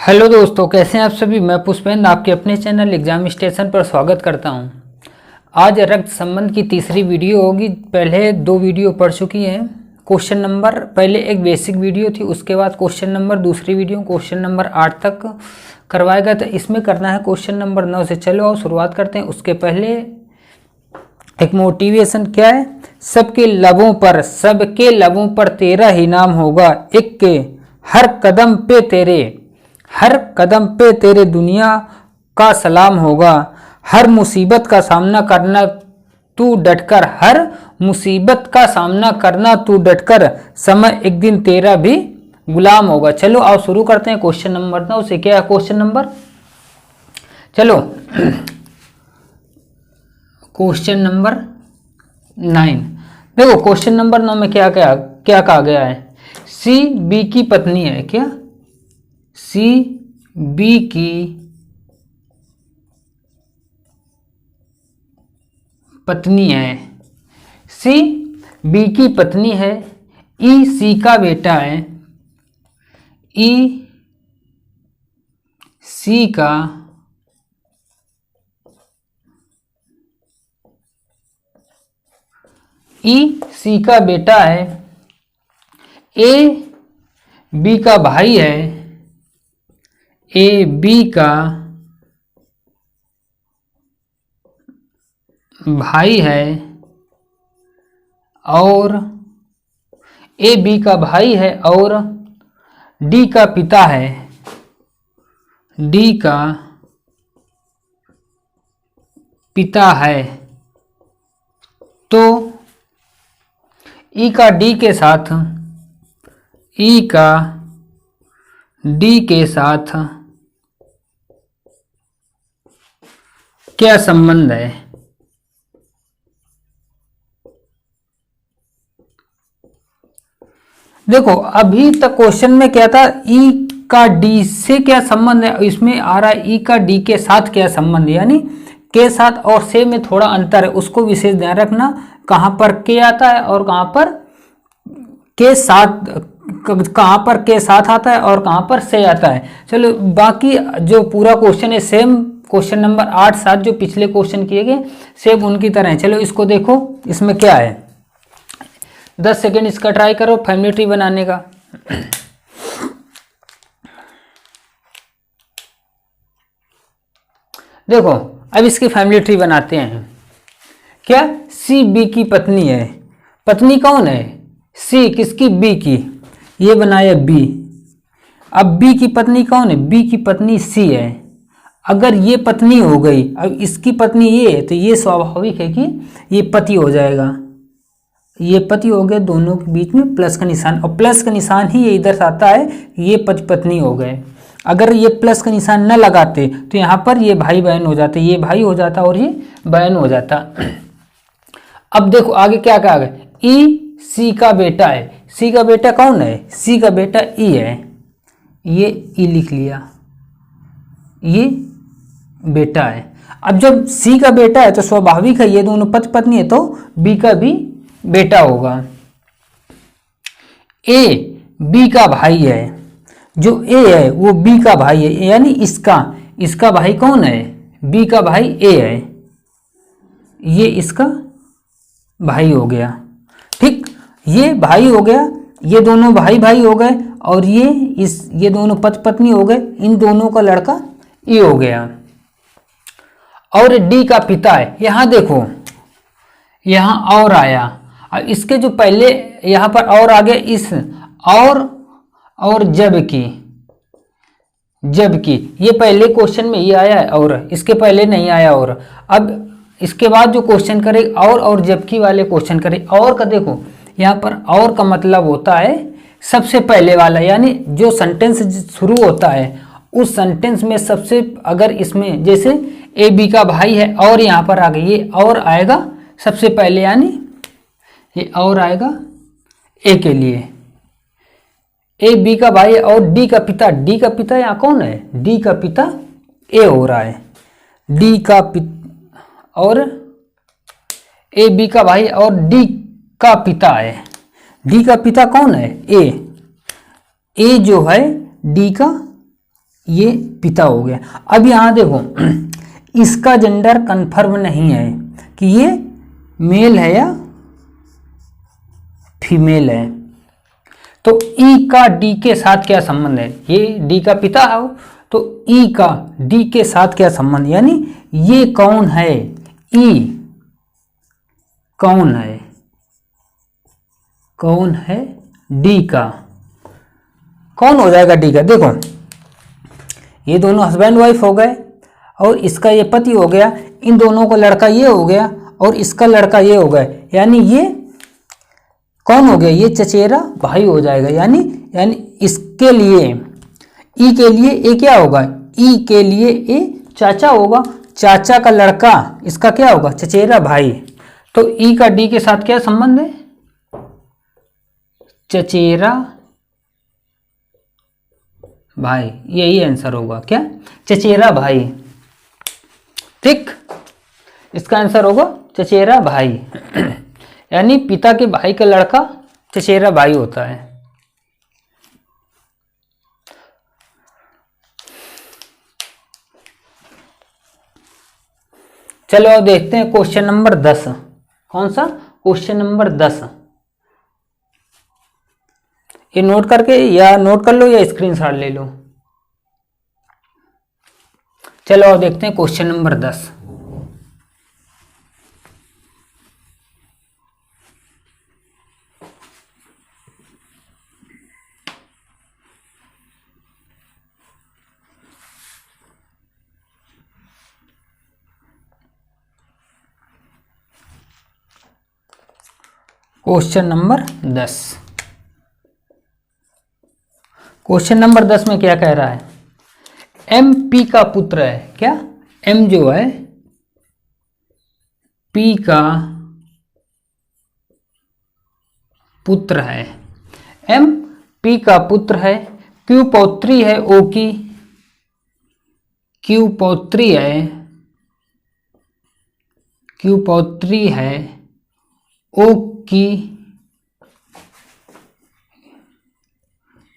Hello दोस्तों, कैसे हैं आप सभी। मैं पुष्पेंद्र आपके अपने चैनल एग्जाम स्टेशन पर स्वागत करता हूं। आज रक्त संबंध की तीसरी वीडियो होगी। पहले दो वीडियो पढ़ चुकी हैं। क्वेश्चन नंबर पहले एक बेसिक वीडियो थी, उसके बाद क्वेश्चन नंबर दूसरी वीडियो क्वेश्चन नंबर 8 तक करवाएगा। तो इसमें करना है क्वेश्चन नंबर 9 से। चलो आओ शुरुआत करते हैं। उसके पहले एक मोटिवेशन क्या है। सबके लबों पर तेरा ही नाम होगा, एक के हर कदम पे तेरे दुनिया का सलाम होगा। हर मुसीबत का सामना करना तू डटकर, समय एक दिन तेरा भी गुलाम होगा। चलो आओ शुरू करते हैं क्वेश्चन नंबर 9 से। क्या है क्वेश्चन नंबर, चलो क्वेश्चन नंबर 9 देखो। क्वेश्चन नंबर 9 में क्या कहा गया है। सी बी की पत्नी है। क्या सी बी की पत्नी है। सी बी की पत्नी है। ई सी का बेटा है। ई सी का बेटा है। ए बी का भाई है। ए बी का भाई है और ए बी का भाई है और डी का पिता है। डी का पिता है। तो ई का डी के साथ क्या संबंध है। देखो अभी तक क्वेश्चन में क्या था, ई का डी से क्या संबंध है। इसमें आ रहा है ई का डी के साथ क्या संबंध है, यानी के साथ और से में थोड़ा अंतर है, उसको विशेष ध्यान रखना। कहां पर के आता है और कहां पर के साथ आता है और कहां पर से आता है। चलो बाकी जो पूरा क्वेश्चन है सेम क्वेश्चन नंबर 8, 7 जो पिछले क्वेश्चन किए गए सेम उनकी तरह है। चलो इसको देखो, इसमें क्या है। 10 सेकेंड इसका ट्राई करो फैमिली ट्री बनाने का। देखो अब इसकी फैमिली ट्री बनाते हैं। क्या सी बी की पत्नी है। पत्नी कौन है, सी किसकी, बी की। ये बनाया बी। अब बी की पत्नी कौन है, बी की पत्नी सी है। अगर ये पत्नी हो गई, अब इसकी पत्नी ये है, तो ये स्वाभाविक है कि ये पति हो जाएगा। ये पति हो गए, दोनों के बीच में प्लस का निशान, और प्लस का निशान ही ये इधर आता है, ये पति पत्नी हो गए। अगर ये प्लस का निशान न लगाते तो यहाँ पर ये भाई बहन हो जाते, ये भाई हो जाता और ये बहन हो जाता। अब देखो आगे क्या कहा गया, ई सी का बेटा है। सी का बेटा कौन है, सी का बेटा ई है। ये ई लिख लिया, ये बेटा है। अब जब सी का बेटा है तो स्वाभाविक है ये दोनों पति पत्नी है, तो बी का भी बेटा होगा। ए बी का भाई है। जो ए है वो बी का भाई है, यानी इसका भाई कौन है, बी का भाई ए है। ये इसका भाई हो गया। ठीक, ये भाई हो गया, ये दोनों भाई हो गए, और ये दोनों पति पत्नी हो गए। इन दोनों का लड़का ए हो गया। और डी का पिता है। यहां देखो, यहां और आया, और इसके जो पहले यहां पर और आ गया, इस और जबकि ये पहले क्वेश्चन में ये आया है, और इसके पहले नहीं आया। और अब इसके बाद जो क्वेश्चन करे और जबकि वाले क्वेश्चन करे, और का देखो यहाँ पर और का मतलब होता है सबसे पहले वाला, यानी जो सेंटेंस शुरू होता है उस सेंटेंस में सबसे, अगर इसमें जैसे ए बी का भाई है और यहाँ पर आ गई, ये और आएगा सबसे पहले, यानी ये और आएगा ए के लिए। ए बी का भाई और डी का पिता यहाँ कौन है, डी का पिता ए हो रहा है। डी का पिता और ए बी का भाई और डी का पिता है। डी का पिता कौन है, ए जो है डी का ये पिता हो गया। अब यहाँ देखो इसका जेंडर कंफर्म नहीं है कि ये मेल है या फीमेल है। तो ई का डी के साथ क्या संबंध है, ये डी का पिता है तो ई का डी के साथ क्या संबंध, यानी ये कौन है, ई कौन है, कौन है डी का, कौन हो जाएगा डी का। देखो ये दोनों हस्बैंड वाइफ हो गए और इसका ये पति हो गया, इन दोनों को लड़का ये हो गया और इसका लड़का ये हो गया, यानी ये कौन हो गया, ये चचेरा भाई हो जाएगा। यानी इसके लिए ई के लिए ए क्या होगा, ई के लिए ए चाचा होगा, चाचा का लड़का इसका क्या होगा, चचेरा भाई। तो ई का डी के साथ क्या संबंध है, चचेरा भाई, यही आंसर होगा क्या, चचेरा भाई। ठीक, इसका आंसर होगा चचेरा भाई यानी पिता के भाई का लड़का चचेरा भाई होता है। चलो अब देखते हैं क्वेश्चन नंबर 10। कौन सा, क्वेश्चन नंबर 10। ये नोट करके या नोट कर लो या स्क्रीनशॉट ले लो। चलो अब देखते हैं question number 10। Question number 10। Question number 10 में क्या कह रहा है, एम पी का पुत्र है। क्या, एम जो है पी का पुत्र है, एम पी का पुत्र है, क्यू पौत्री है ओ की, क्यू पौत्री है, क्यू पौत्री है ओ की,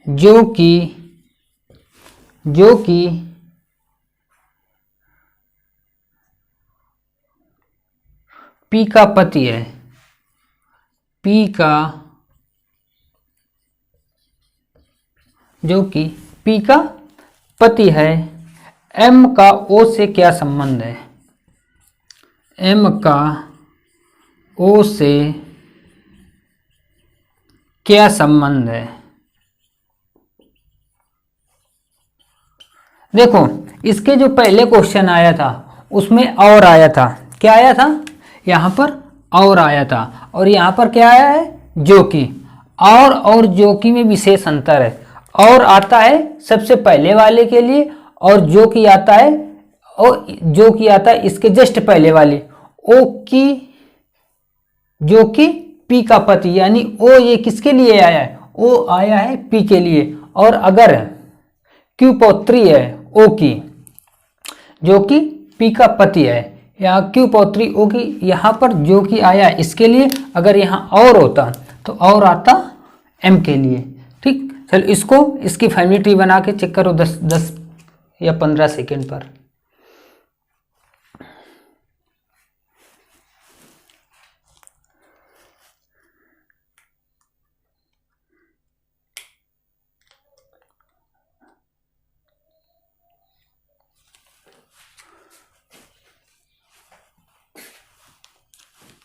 जो कि पी का पति है, पी का, जो कि पी का पति है। एम का ओ से क्या संबंध है, एम का ओ से क्या संबंध है। देखो इसके जो पहले क्वेश्चन आया था उसमें और आया था, क्या आया था, यहाँ पर और आया था, और यहाँ पर क्या आया है, जो कि। और जो कि में विशेष अंतर है, और आता है सबसे पहले वाले के लिए और जो कि आता है, और जो कि आता है इसके जस्ट पहले वाले, ओ की, जो कि पी का पति, यानी ओ ये किसके लिए आया है, ओ आया है पी के लिए। और अगर क्यू पौत्री है ओ की, जो कि पी का पति है, या क्यू पौत्री ओ की, यहाँ पर जो कि आया इसके लिए, अगर यहाँ और होता तो और आता एम के लिए। ठीक, चलो इसको, इसकी फैमिली ट्री बना के चेक करो 10 या 15 सेकेंड पर।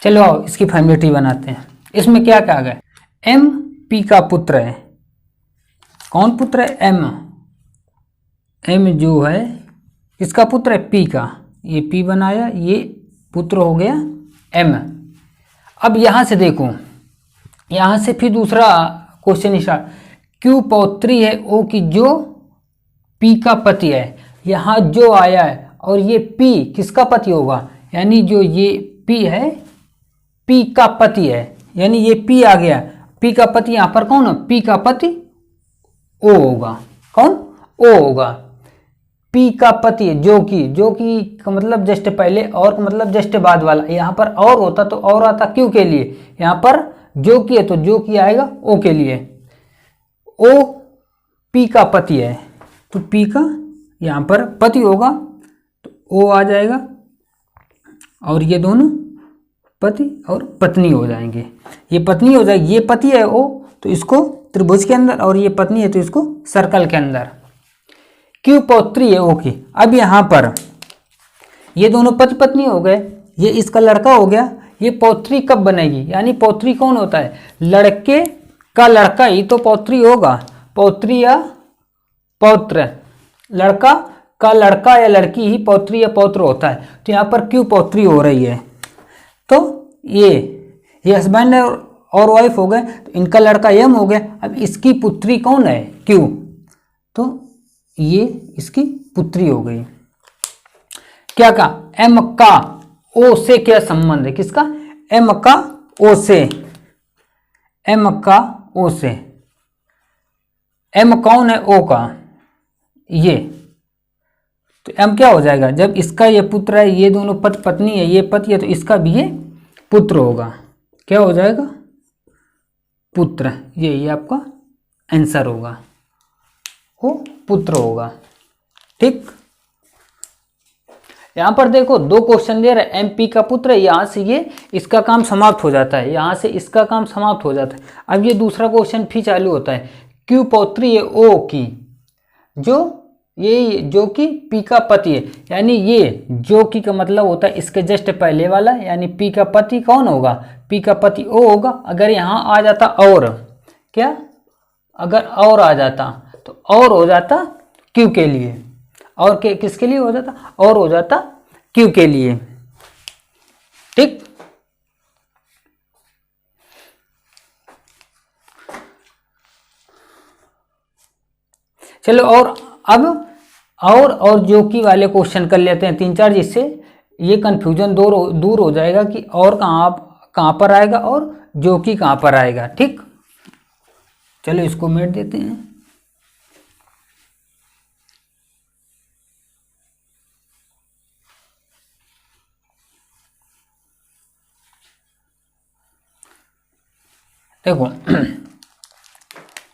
चलो आओ इसकी फैमिली ट्री बनाते हैं। इसमें क्या कहा गया, एम पी का पुत्र है, कौन पुत्र है, एम, एम जो है इसका पुत्र है पी का, ये पी बनाया, ये पुत्र हो गया एम। अब यहाँ से देखो, यहाँ से फिर दूसरा क्वेश्चन स्टार्ट, क्यू पौत्री है ओ की, जो पी का पति है, यहाँ जो आया है और ये पी किसका पति होगा, यानी जो ये पी है पी का पति है, यानी ये पी आ गया, पी का पति यहाँ पर कौन है, पी का पति ओ होगा, कौन, ओ होगा, पी का पति है, जो कि का मतलब जस्ट पहले और का मतलब जस्ट बाद वाला, यहाँ पर और होता तो और आता क्यू के लिए, यहाँ पर जो कि है तो जो कि आएगा ओ के लिए। ओ पी का पति है तो पी का यहाँ पर पति होगा तो ओ आ जाएगा, और ये दोनों पति और पत्नी हो जाएंगे। ये पत्नी हो जाएगी, ये पति है ओ तो इसको त्रिभुज के अंदर, और ये पत्नी है तो इसको सर्कल के अंदर। क्यों पौत्री है ओ की। अब यहाँ पर ये दोनों पति पत्नी हो गए, ये इसका लड़का हो गया, ये पौत्री कब बनेगी, यानी पौत्री कौन होता है, लड़के का लड़का ही तो पौत्री होगा, पौत्री या पौत्र, लड़का का लड़का या लड़की ही पौत्री या पौत्र होता है। तो यहाँ पर क्यों पौत्री हो रही है, तो ये हस्बैंड और वाइफ हो गए, तो इनका लड़का यम हो गया। अब इसकी पुत्री कौन है, क्यों, तो ये इसकी पुत्री हो गई। क्या कहा, एम का ओ से क्या संबंध है, किसका, एम का ओ से, एम का ओ से। एम कौन है, ओ का, ये तो एम क्या हो जाएगा, जब इसका ये पुत्र है, ये दोनों पति पत्नी है, ये पति है तो इसका भी ये पुत्र होगा, क्या हो जाएगा, पुत्र। ये आपका आंसर होगा, वो पुत्र होगा। ठीक, यहां पर देखो दो क्वेश्चन दे रहे, एमपी का पुत्र, यहां से ये इसका काम समाप्त हो जाता है, यहां से इसका काम समाप्त हो जाता है। अब ये दूसरा क्वेश्चन फिर चालू होता है, क्यों पौत्री है ओ की, जो कि पी का पति है, यानी ये जो की का मतलब होता है इसके जस्ट पहले वाला, यानी पी का पति कौन होगा, पी का पति ओ होगा। अगर यहाँ आ जाता और, क्या, अगर और आ जाता तो और हो जाता क्यू के लिए, और के किसके लिए हो जाता, और हो जाता क्यू के लिए। ठीक, चलो और अब और जो की वाले क्वेश्चन कर लेते हैं 3-4, जिससे ये कंफ्यूजन दूर हो जाएगा कि और कहाँ पर आएगा और जो की कहाँ पर आएगा। ठीक, चलो इसको मिट देते हैं। देखो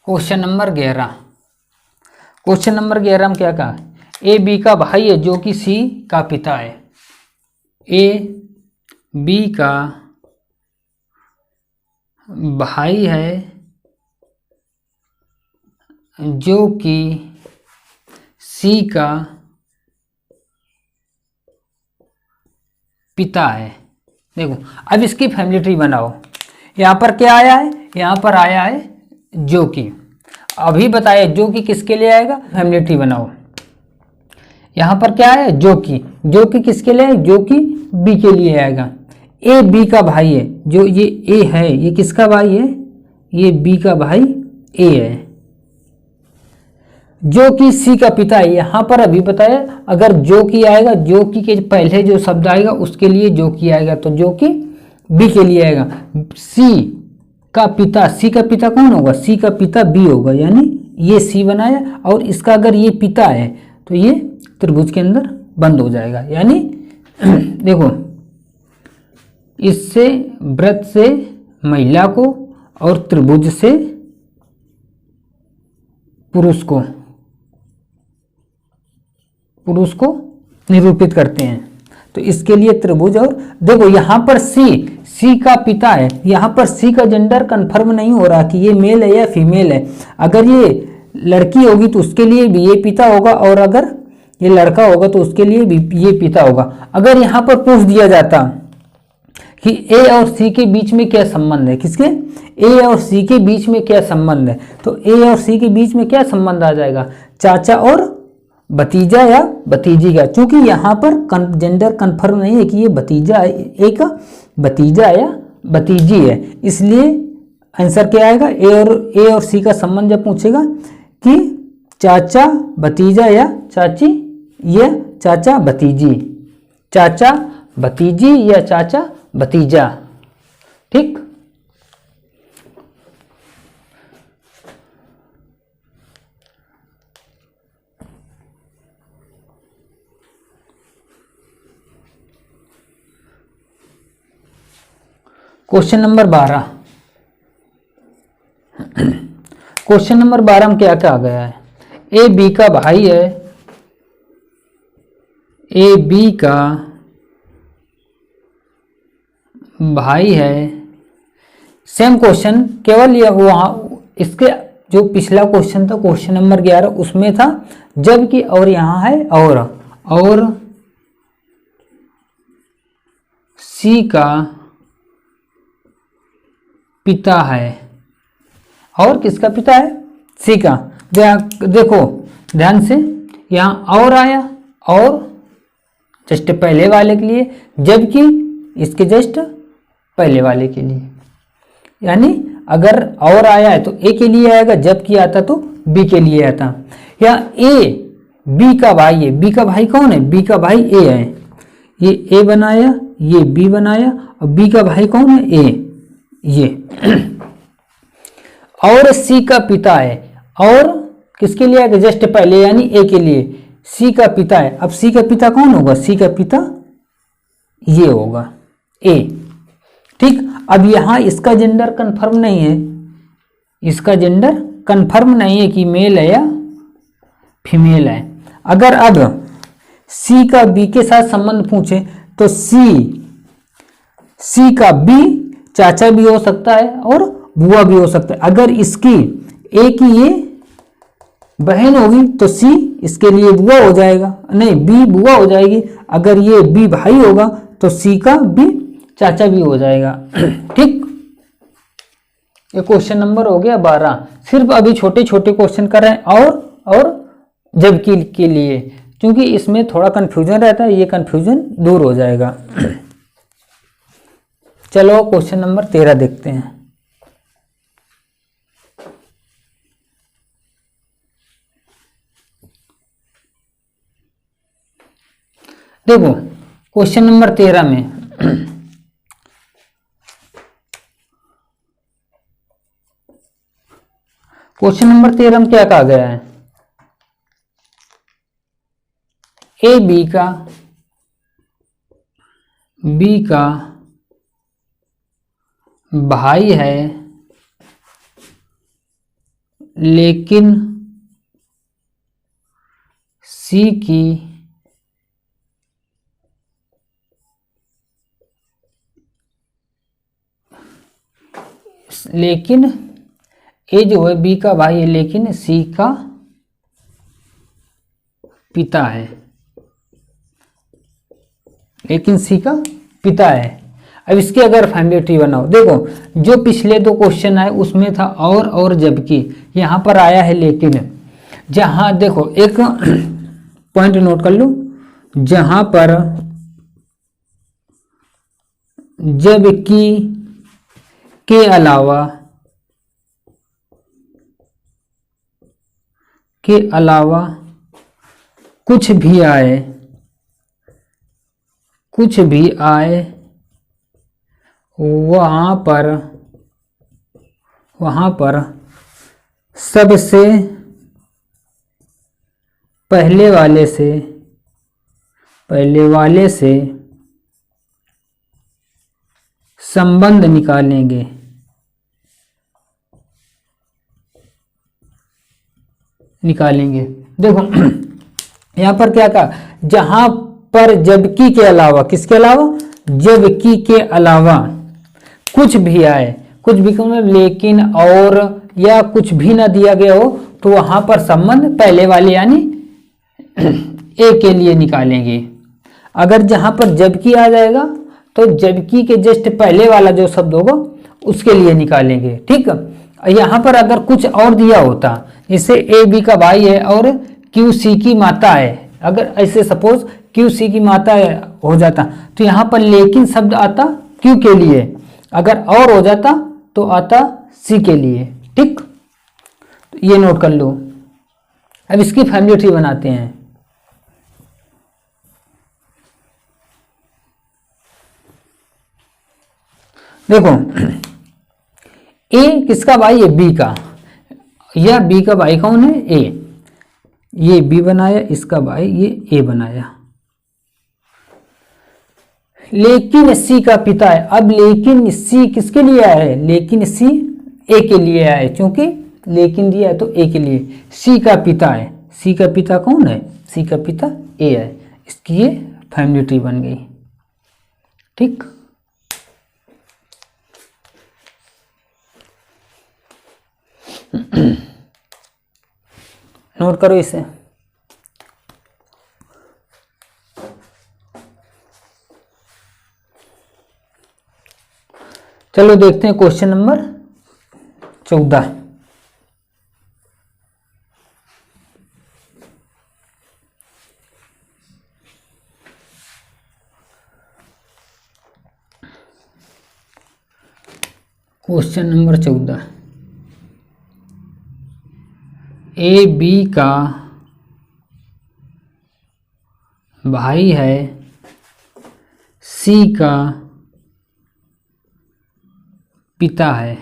क्वेश्चन नंबर 11, क्वेश्चन नंबर 11 में क्या कहा, ए बी का भाई है जो कि सी का पिता है, ए बी का भाई है जो कि सी का पिता है। देखो अब इसकी फैमिली ट्री बनाओ, यहाँ पर क्या आया है, यहाँ पर आया है जो कि, अभी बताया जो कि किसके लिए आएगा, फैमिली ट्री बनाओ। यहाँ पर क्या है, जो कि किसके लिए है, जो कि बी के लिए आएगा। ए बी का भाई है, जो ये ए है ये किसका भाई है, ये बी का भाई ए है, जो कि सी का पिता है। यहाँ पर अभी बताया अगर जो कि आएगा, जो कि के पहले जो शब्द आएगा उसके लिए जो कि आएगा, तो जो कि बी के लिए आएगा। सी का पिता कौन होगा, सी का पिता बी होगा, यानी ये सी बनाया और इसका अगर ये पिता है तो ये त्रिभुज के अंदर बंद हो जाएगा। यानी देखो इससे व्रत से महिला को और त्रिभुज से पुरुष को निरूपित करते हैं। तो इसके लिए त्रिभुज, और देखो यहाँ पर सी का पिता है, यहाँ पर सी का जेंडर कंफर्म नहीं हो रहा कि ये मेल है या फीमेल है। अगर ये लड़की होगी तो उसके लिए भी ये पिता होगा, और अगर ये लड़का होगा तो उसके लिए भी ये पिता होगा। अगर यहाँ पर पूछ दिया जाता कि ए और सी के बीच में क्या संबंध है, किसके, ए और सी के बीच में क्या संबंध है, तो ए और सी के बीच में क्या संबंध आ जाएगा, चाचा और भतीजा या भतीजी का। क्योंकि यहाँ पर जेंडर कंफर्म नहीं है कि ये भतीजा है, एक भतीजा या भतीजी है, इसलिए आंसर क्या आएगा, ए और सी का संबंध जब पूछेगा कि चाचा भतीजा या चाची या चाचा भतीजी, चाचा भतीजी या चाचा भतीजा। ठीक, क्वेश्चन नंबर 12, क्वेश्चन नंबर 12 में क्या क्या आ गया है, ए बी का भाई है ए बी का भाई है। सेम क्वेश्चन, केवल ये वहाँ इसके जो पिछला क्वेश्चन था क्वेश्चन नंबर 11 उसमें था जबकि, और यहाँ है और सी का पिता है। और किसका पिता है? सी का। देखो ध्यान से, यहाँ और आया और जस्ट पहले वाले के लिए, जबकि इसके जस्ट पहले वाले के लिए। यानी अगर और आया है तो ए के लिए आएगा, जबकि आता तो बी के लिए आता। या ए बी का भाई है। बी का भाई कौन है? बी का भाई ए है। ये ए बनाया, ये बी बनाया, और बी का भाई कौन है? ए। ये और सी का पिता है। और किसके लिए आएगा? जस्ट पहले, यानी ए के लिए। सी का पिता है। अब सी का पिता कौन होगा? सी का पिता ये होगा, ए। ठीक। अब यहां इसका जेंडर कंफर्म नहीं है, इसका जेंडर कंफर्म नहीं है कि मेल है या फीमेल है। अगर अब सी का बी के साथ संबंध पूछे तो सी का बी चाचा भी हो सकता है और बुआ भी हो सकता है। अगर इसकी ए की ये बहन होगी तो सी इसके लिए बुआ हो जाएगा, नहीं बी बुआ हो जाएगी। अगर ये बी भाई होगा तो सी का बी चाचा भी हो जाएगा। ठीक। ये क्वेश्चन नंबर हो गया 12। सिर्फ अभी छोटे छोटे क्वेश्चन कर रहे हैं और जबकि के लिए, क्योंकि इसमें थोड़ा कंफ्यूजन रहता है, ये कंफ्यूजन दूर हो जाएगा। चलो क्वेश्चन नंबर 13 देखते हैं। देखो क्वेश्चन नंबर 13 में क्वेश्चन नंबर 13 में क्या कहा गया है? ए बी का भाई है, लेकिन सी की लेकिन ए जो है बी का भाई है, लेकिन सी का पिता है, लेकिन सी का पिता है। अब इसके अगर फैमिली ट्री बनाओ, देखो जो पिछले दो क्वेश्चन आए उसमें था और जबकि, यहां पर आया है लेकिन। जहां देखो एक पॉइंट नोट कर लो, जहां पर जबकि के अलावा कुछ भी आए वहां पर सबसे पहले वाले से संबंध निकालेंगे। देखो यहां पर क्या कहा? जहां पर जबकि के अलावा, किसके अलावा? जबकि के अलावा कुछ भी आए, कुछ भी क्यों, लेकिन और या कुछ भी ना दिया गया हो, तो वहां पर संबंध पहले वाले यानी ए के लिए निकालेंगे। अगर जहां पर जबकि आ जाएगा तो जबकि के जस्ट पहले वाला जो शब्द होगा उसके लिए निकालेंगे। ठीक। यहां पर अगर कुछ और दिया होता, जैसे ए बी का भाई है और क्यू सी की माता है, अगर ऐसे सपोज क्यू सी की माता हो जाता तो यहां पर लेकिन शब्द आता क्यू के लिए, अगर और हो जाता तो आता सी के लिए। ठीक। तो ये नोट कर लो। अब इसकी फैमिली ट्री बनाते हैं। देखो ए किसका भाई है? बी का। या बी का भाई कौन है? ए। ये बी बनाया, इसका भाई ये ए बनाया, लेकिन सी का पिता है। अब लेकिन सी किसके लिए आया है? लेकिन सी ए के लिए आया है, क्योंकि लेकिन दिया है तो ए के लिए। सी का पिता है। सी का पिता कौन है? सी का पिता ए है। इसकी ये फैमिली ट्री बन गई। ठीक, नोट करो इसे। चलो देखते हैं question number 14। Question number 14, A B का भाई है, सी का पिता है।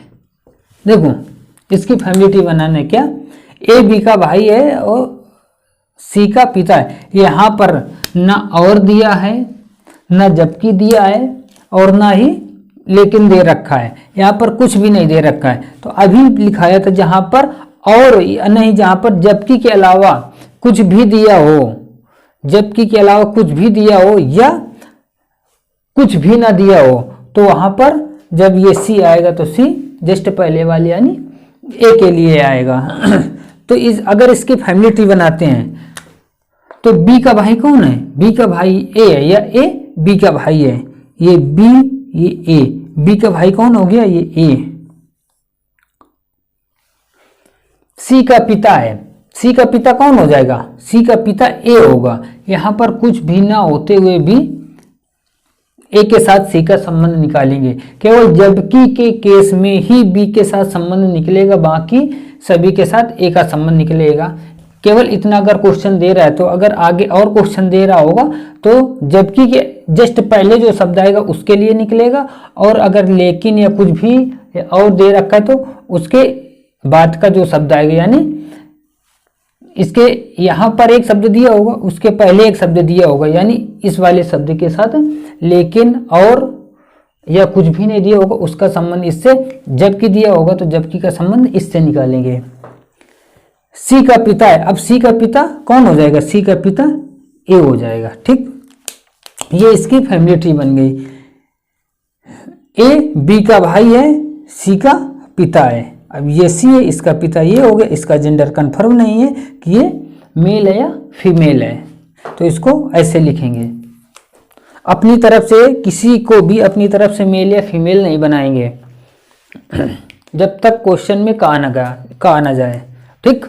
देखो इसकी फैमिली ट्री बनाना है। क्या, ए बी का भाई है और सी का पिता है। यहाँ पर ना और दिया है, ना जबकि दिया है, और ना ही लेकिन दे रखा है। यहाँ पर कुछ भी नहीं दे रखा है। तो अभी लिखाया था जहाँ पर और नहीं, जहाँ पर जबकि के अलावा कुछ भी दिया हो, जबकि के अलावा कुछ भी दिया हो या कुछ भी ना दिया हो, तो वहाँ पर जब ये सी आएगा तो सी जस्ट पहले वाली यानी ए के लिए आएगा। तो अगर इसकी फैमिली ट्री बनाते हैं तो बी का भाई कौन है? बी का भाई ए है, या ए बी का भाई है। ये बी, ये ए, बी का भाई कौन हो गया? ये ए। सी का पिता है, सी का पिता कौन हो जाएगा? सी का पिता ए होगा। यहां पर कुछ भी ना होते हुए भी ए के साथ सी का संबंध निकालेंगे। केवल जबकि के केस में ही बी के साथ संबंध निकलेगा, बाकी सभी के साथ ए का संबंध निकलेगा। केवल इतना अगर क्वेश्चन दे रहा है तो अगर आगे और क्वेश्चन दे रहा होगा तो जबकि के जस्ट पहले जो शब्द आएगा उसके लिए निकलेगा, और अगर लेकिन या कुछ भी और दे रखा है तो उसके बाद का जो शब्द आएगा, यानी इसके यहाँ पर एक शब्द दिया होगा, उसके पहले एक शब्द दिया होगा, यानी इस वाले शब्द के साथ लेकिन और या कुछ भी नहीं दिया होगा उसका संबंध इससे, जबकि दिया होगा तो जबकि का संबंध इससे निकालेंगे। सी का पिता है, अब सी का पिता कौन हो जाएगा? सी का पिता ए हो जाएगा। ठीक, ये इसकी फैमिली ट्री बन गई। ए बी का भाई है, सी का पिता है। अब ये सी है, इसका पिता ये हो गया। इसका जेंडर कंफर्म नहीं है कि ये मेल है या फीमेल है, तो इसको ऐसे लिखेंगे। अपनी तरफ से किसी को भी अपनी तरफ से मेल या फीमेल नहीं बनाएंगे जब तक क्वेश्चन में कहा ना जाए। ठीक,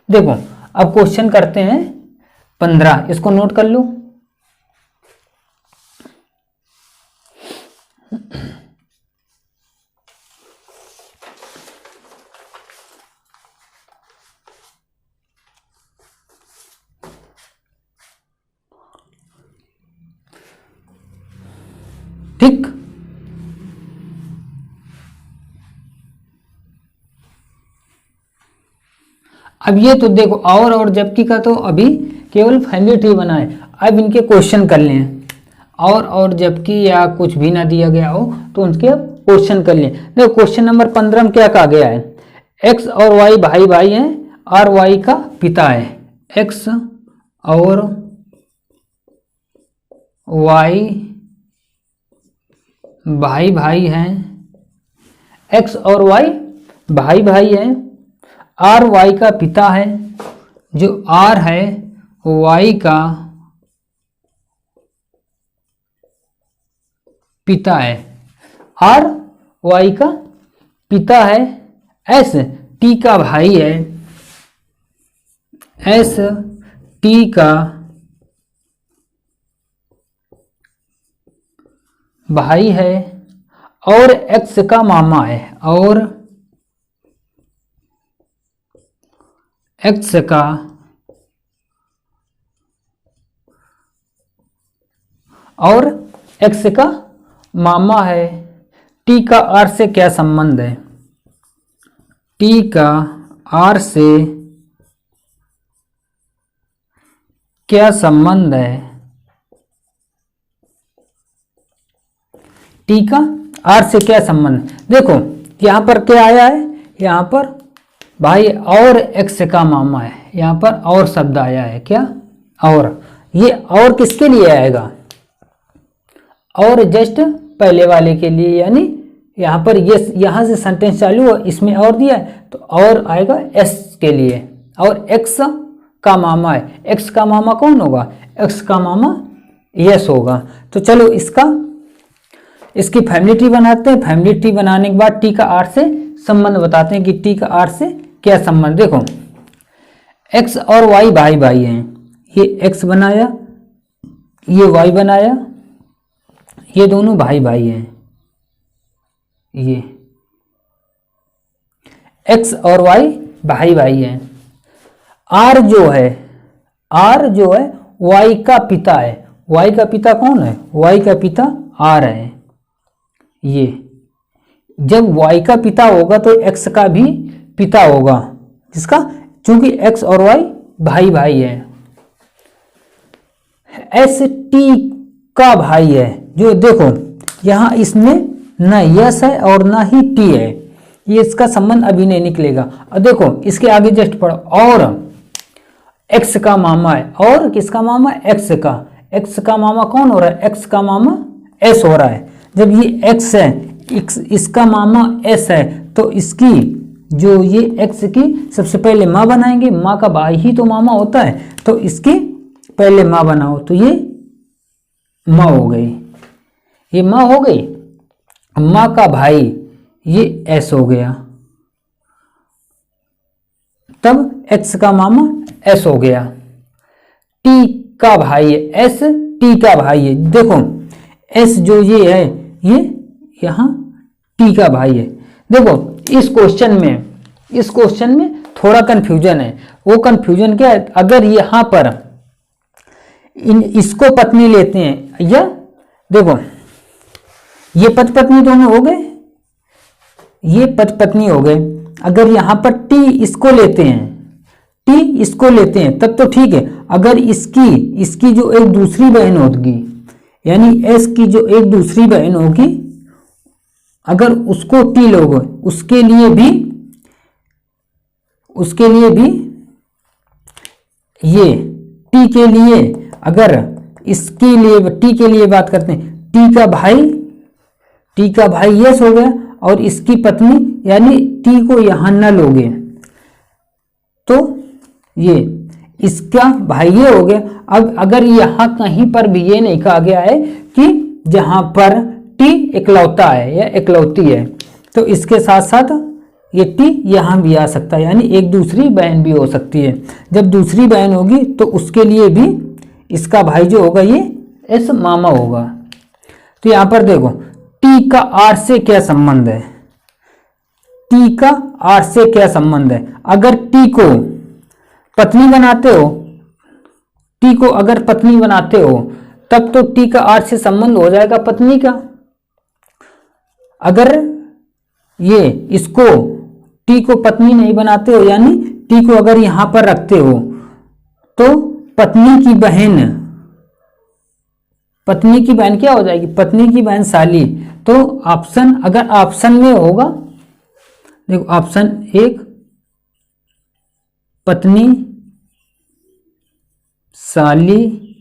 देखो अब क्वेश्चन करते हैं 15, इसको नोट कर लो। ठीक, अब ये तो देखो और जबकि का तो अभी केवल फैमिली ट्री बना है। अब इनके क्वेश्चन कर लें। और जबकि या कुछ भी ना दिया गया हो तो उनके अब क्वेश्चन कर लें। देखो क्वेश्चन नंबर 15 में क्या कहा गया है? एक्स और वाई भाई भाई हैं और वाई का पिता है। एक्स और वाई भाई भाई हैं, एक्स और वाई भाई भाई हैं, आर वाई का पिता है, जो आर है वाई का पिता है। आर वाई का पिता है। एस टी का भाई है, एस टी का भाई है, और एक्स का मामा है, और एक्स का मामा है। टी का आर से क्या संबंध है? टी का आर से क्या संबंध है? टी का आर से क्या संबंध? देखो यहां पर क्या आया है? यहां पर भाई और एक्स का मामा है। यहां पर और शब्द आया है। क्या? और ये और किसके लिए आएगा, और जस्ट पहले वाले के लिए, यानी यहाँ पर ये यहाँ से सेंटेंस चालू है, इसमें और दिया है तो और आएगा एस के लिए। और एक्स का मामा है, एक्स का मामा कौन होगा, एक्स का मामा यस होगा। तो चलो इसकी फैमिली ट्री बनाते हैं। फैमिली ट्री बनाने के बाद टी का आर से संबंध बताते हैं कि टी का आर से क्या संबंध। देखो एक्स और वाई भाई भाई हैं, ये एक्स बनाया, ये वाई बनाया, ये दोनों भाई भाई हैं। ये एक्स और वाई भाई भाई हैं। आर जो है वाई का पिता है। वाई का पिता कौन है, वाई का पिता आर है। ये जब वाई का पिता होगा तो एक्स का भी पिता होगा, जिसका चूंकि एक्स और वाई भाई भाई है। एस टी का भाई है, जो देखो यहां इसमें ना यस है और ना ही टी है, ये इसका संबंध अभी नहीं निकलेगा। और देखो इसके आगे जस्ट पढ़ो, और एक्स का मामा है, और किसका मामा, एक्स का मामा कौन हो रहा है, एक्स का मामा एस हो रहा है। जब ये एक्स है, इसका मामा एस है, तो इसकी जो ये एक्स की सबसे पहले माँ बनाएंगे, माँ का भाई ही तो मामा होता है, तो इसकी पहले माँ बनाओ, तो ये माँ हो गई, ये माँ हो गई। माँ का भाई ये एस हो गया, तब एक्स का मामा एस हो गया। टी का भाई है, एस टी का भाई है। देखो एस जो ये है, ये यहां टी का भाई है। देखो इस क्वेश्चन में थोड़ा कंफ्यूजन है। वो कंफ्यूजन क्या है, अगर यहां पर इसको पत्नी लेते हैं, या देखो ये पति पत्नी दोनों हो गए, ये पति पत्नी हो गए। अगर यहां पर टी इसको लेते हैं तब तो ठीक है। अगर इसकी जो एक दूसरी बहन होगी, यानी एस की जो एक दूसरी बहन होगी, अगर उसको टी लोगे, उसके लिए भी ये टी के लिए, अगर इसके लिए टी के लिए बात करते हैं, टी का भाई यस हो गया, और इसकी पत्नी यानी टी को यहां न लोगे तो ये इसका भाई ये हो गया। अब अगर यहां कहीं पर भी ये नहीं कहा गया है कि जहां पर टी इकलौता है या इकलौती है, तो इसके साथ साथ ये टी यहां भी आ सकता है, यानी एक दूसरी बहन भी हो सकती है। जब दूसरी बहन होगी तो उसके लिए भी इसका भाई जो होगा ये एस मामा होगा। तो यहां पर देखो टी का आर से क्या संबंध है, टी का आर से क्या संबंध है। अगर टी को पत्नी बनाते हो तब तो टी का आर से संबंध हो जाएगा पत्नी का। अगर ये इसको टी को पत्नी नहीं बनाते हो, यानी टी को अगर यहां पर रखते हो, तो पत्नी की बहन क्या हो जाएगी, पत्नी की बहन साली। तो ऑप्शन, अगर ऑप्शन में होगा, देखो ऑप्शन एक पत्नी साली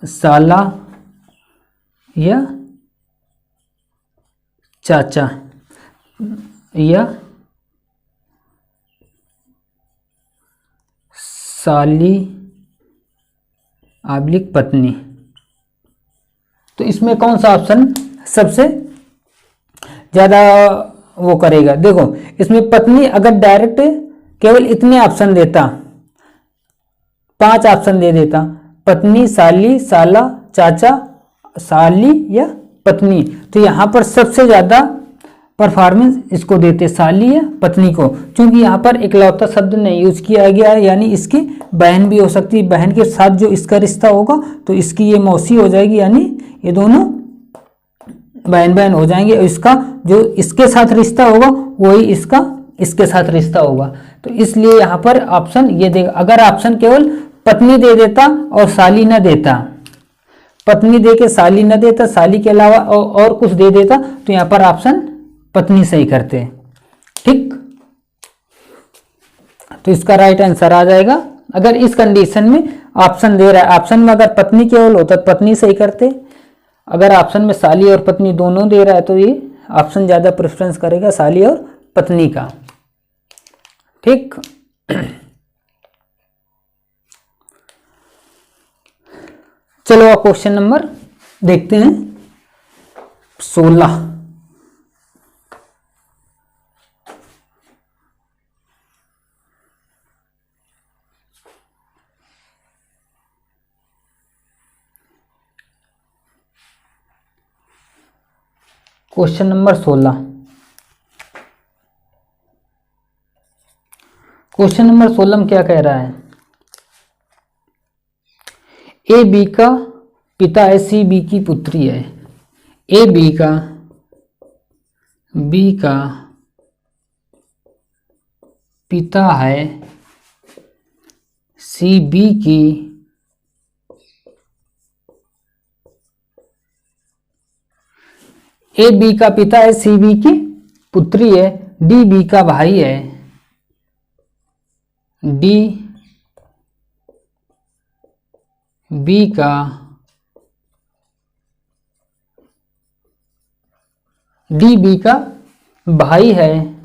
साला या चाचा या साली आब्लिक पत्नी। तो इसमें कौन सा ऑप्शन सबसे ज्यादा वो करेगा। देखो इसमें पत्नी अगर डायरेक्ट केवल इतने ऑप्शन देता, 5 ऑप्शन दे देता, पत्नी, साली, साला, चाचा, साली या पत्नी, तो यहां पर सबसे ज्यादा परफॉर्मेंस इसको देते, साली या पत्नी को। क्योंकि यहाँ पर इकलौता शब्द नहीं यूज किया गया है, यानी इसकी बहन भी हो सकती है, बहन के साथ जो इसका रिश्ता होगा तो इसकी ये मौसी हो जाएगी, यानी ये दोनों बहन हो जाएंगे। और इसका जो इसके साथ रिश्ता होगा वही इसका इसके साथ रिश्ता होगा। तो इसलिए यहाँ पर ऑप्शन ये देगा। अगर ऑप्शन केवल पत्नी दे देता और साली न देता, पत्नी दे के साली न देता, साली के अलावा और कुछ दे देता, तो यहाँ पर ऑप्शन पत्नी सही करते। ठीक, तो इसका राइट आंसर आ जाएगा। अगर इस कंडीशन में ऑप्शन दे रहा है, ऑप्शन में अगर पत्नी केवल होता तो पत्नी सही करते, अगर ऑप्शन में साली और पत्नी दोनों दे रहा है तो ये ऑप्शन ज्यादा प्रेफरेंस करेगा साली और पत्नी का। ठीक, चलो अब क्वेश्चन नंबर देखते हैं 16। Question number 16। क्वेश्चन नंबर 16 में क्या कह रहा है? ए बी का पिता है, सी बी की पुत्री है। ए बी का पिता है, सी बी की ए बी का पिता है, सी बी की पुत्री है, डी बी का भाई है, डी बी का भाई है,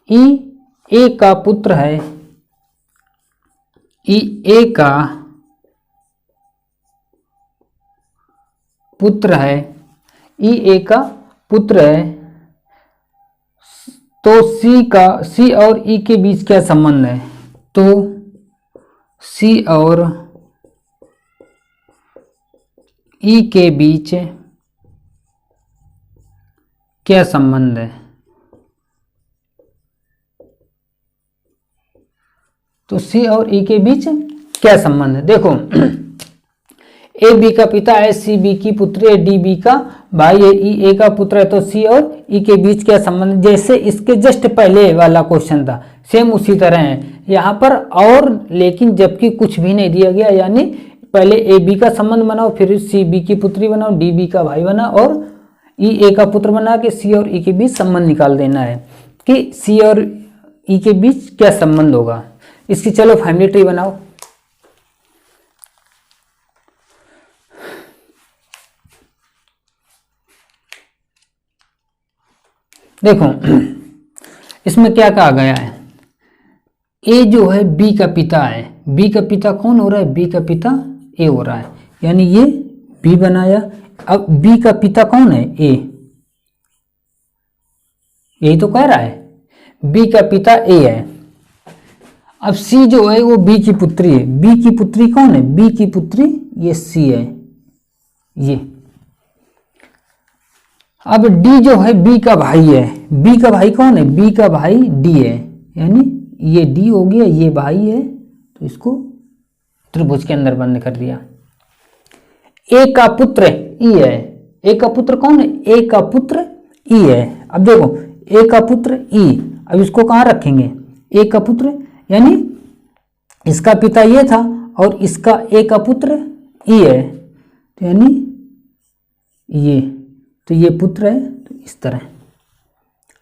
ई ए का पुत्र है, ई ए का पुत्र है, ई ए का पुत्र है। तो सी और ई के बीच क्या संबंध है? तो सी और ई के बीच क्या संबंध है? तो सी और ई के बीच क्या संबंध है? देखो, ए बी का पिता है, सी बी की पुत्री है, डी बी का भाई है, ई ए का पुत्र है। तो सी और ई के बीच क्या संबंध? जैसे इसके जस्ट पहले वाला क्वेश्चन था, सेम उसी तरह है यहाँ पर। और लेकिन जबकि कुछ भी नहीं दिया गया, यानी पहले ए बी का संबंध बनाओ, फिर सी बी की पुत्री बनाओ, डी बी का भाई बना, और ई ए का पुत्र बना के सी और ई के बीच संबंध निकाल देना है कि सी और ई के बीच क्या संबंध होगा। इसकी चलो फैमिली ट्री बनाओ। देखो इसमें क्या कहा गया है? ए जो है बी का पिता है, बी का पिता कौन हो रहा है? बी का पिता ए हो रहा है, यानी ये बी बनाया। अब बी का पिता कौन है? ए, यही तो कह रहा है, बी का पिता ए है। अब सी जो है वो बी की पुत्री है, बी की पुत्री कौन है? बी की पुत्री ये सी है, ये। अब डी जो है बी का भाई है, बी का भाई कौन है? बी का भाई डी है, यानी ये डी हो गया, ये भाई है, तो इसको त्रिभुज के अंदर बंद कर दिया। ए का पुत्र ई है, ए का पुत्र कौन है? ए का पुत्र ई है। अब देखो ए का पुत्र ई, अब इसको कहाँ रखेंगे? ए का पुत्र, यानी इसका पिता ये था और इसका ए का पुत्र ई है, तो यानी ये, तो ये पुत्र है, तो इस तरह।